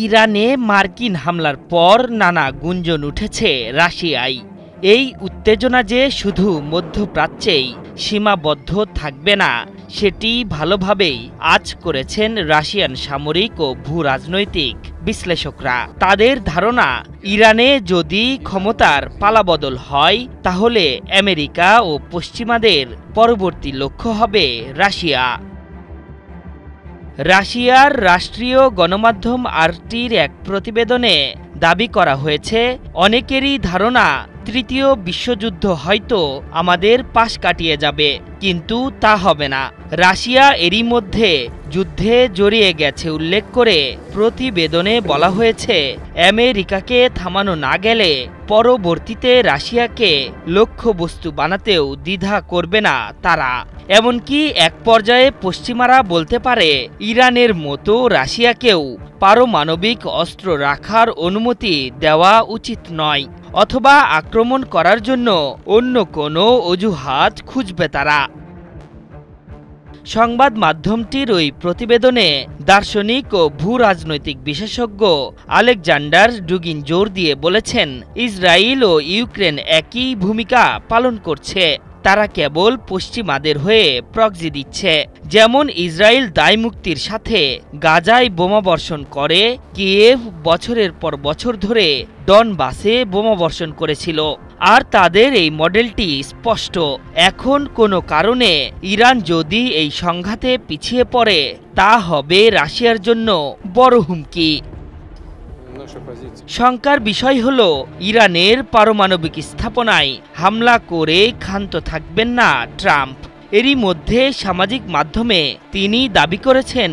ইরানে মার্কিন হামলার পর নানা গুঞ্জন উঠেছে রাশিয়ায়। এই উত্তেজনা যে শুধু মধ্যপ্রাচ্যেই সীমাবদ্ধ থাকবে না সেটি ভালোভাবেই আঁচ করেছেন রাশিয়ান সামরিক ও ভূরাজনৈতিক বিশ্লেষকরা। তাদের ধারণা, ইরানে যদি ক্ষমতার পালাবদল হয় তাহলে আমেরিকা ও পশ্চিমাদের পরবর্তী লক্ষ্য হবে রাশিয়া। রাশিয়ার রাষ্ট্রীয় গণমাধ্যম আরটির এক প্রতিবেদনে দাবি করা হয়েছে, অনেকেরই ধারণা তৃতীয় বিশ্বযুদ্ধ হয়তো আমাদের পাশ কাটিয়ে যাবে, কিন্তু তা হবে না। রাশিয়া এরই মধ্যে যুদ্ধে জড়িয়ে গেছে উল্লেখ করে প্রতিবেদনে বলা হয়েছে, আমেরিকাকে থামানো না গেলে পরবর্তীতে রাশিয়াকে লক্ষ্যবস্তু বানাতেও দ্বিধা করবে না তারা। এমনকি এক পর্যায়ে পশ্চিমারা বলতে পারে, ইরানের মতো রাশিয়াকেও পারমাণবিক অস্ত্র রাখার অনুমতি দেওয়া উচিত নয়, অথবা আক্রমণ করার জন্য অন্য কোনো অজুহাত খুঁজবে তারা। সংবাদ মাধ্যমটির ওই প্রতিবেদনে দার্শনিক ও ভূরাজনৈতিক বিশেষজ্ঞ আলেকজান্ডার ডুগিন জোর দিয়ে বলেছেন, ইসরায়েল ও ইউক্রেন একই ভূমিকা পালন করছে। তারা কেবল পশ্চিমাদের হয়ে প্রক্সি দিচ্ছে। যেমন ইসরায়েল দায়মুক্তির সাথে গাজায় বোমাবর্ষণ করে, কিয়েভ বছরের পর বছর ধরে ডনবাসে বোমাবর্ষণ করেছিল। আর তাদের এই মডেলটি স্পষ্ট। এখন কোনো কারণে ইরান যদি এই সংঘাতে পিছিয়ে পড়ে, তা হবে রাশিয়ার জন্য বড় হুমকি। শঙ্কার বিষয় হল, ইরানের পারমাণবিক স্থাপনায় হামলা করে ক্ষান্ত থাকবেন না ট্রাম্প। এরই মধ্যে সামাজিক মাধ্যমে তিনি দাবি করেছেন,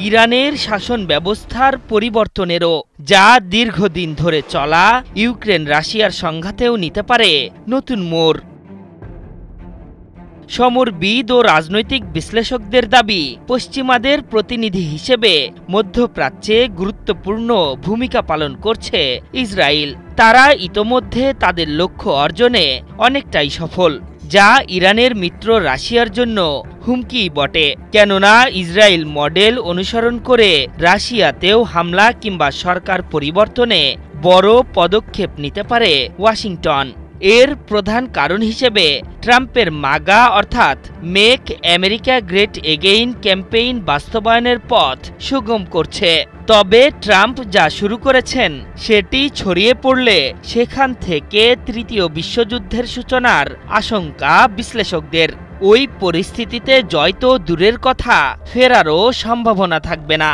ইরানের শাসন ব্যবস্থার পরিবর্তনেরও, যা দীর্ঘদিন ধরে চলা ইউক্রেন রাশিয়ার সংঘাতেও নিতে পারে নতুন মোড়। সমরবিদ ও রাজনৈতিক বিশ্লেষকদের দাবি, পশ্চিমাদের প্রতিনিধি হিসেবে মধ্যপ্রাচ্যে গুরুত্বপূর্ণ ভূমিকা পালন করছে ইসরায়েল। তারা ইতোমধ্যে তাদের লক্ষ্য অর্জনে অনেকটাই সফল, যা ইরানের মিত্র রাশিয়ার জন্য হুমকি বটে। কেননা ইসরায়েল মডেল অনুসরণ করে রাশিয়াতেও হামলা কিংবা সরকার পরিবর্তনে বড় পদক্ষেপ নিতে পারে ওয়াশিংটন। এর প্রধান কারণ হিসেবে ট্রাম্পের মাগা অর্থাৎ make America great again campaign বাস্তবায়নের পথ সুগম করছে। তবে ট্রাম্প যা শুরু করেছেন সেটি ছড়িয়ে পড়লে সেখান থেকে তৃতীয় বিশ্বযুদ্ধের সূচনার আশঙ্কা বিশ্লেষকদের। ওই পরিস্থিতিতে জয় তো দূরের কথা, ফেরারও সম্ভাবনা থাকবে না।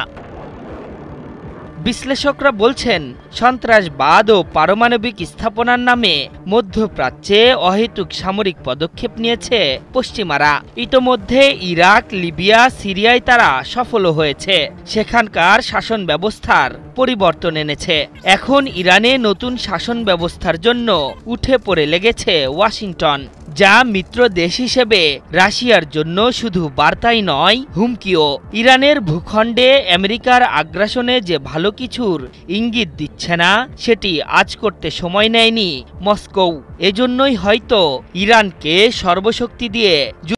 বিশ্লেষকরা বলছেন, সন্ত্রাসবাদ ও পারমাণবিক স্থাপনার নামে মধ্যপ্রাচ্যে অহেতুক সামরিক পদক্ষেপ নিয়েছে পশ্চিমারা। ইতোমধ্যে ইরাক, লিবিয়া, সিরিয়ায় তারা সফল হয়েছে, সেখানকার শাসন ব্যবস্থার পরিবর্তন এনেছে। এখন ইরানে নতুন শাসন ব্যবস্থার জন্য উঠে পড়ে লেগেছে ওয়াশিংটন, যা মিত্র দেশ হিসেবে রাশিয়ার জন্য শুধু বার্তাই নয়, হুমকিও। ইরানের ভূখণ্ডে আমেরিকার আগ্রাসনে যে ভালো কিছুর ইঙ্গিত দিচ্ছে না, সেটি আজ করতে সময় নেয়নি মস্কো। এজন্যই হয়তো ইরানকে সর্বশক্তি দিয়ে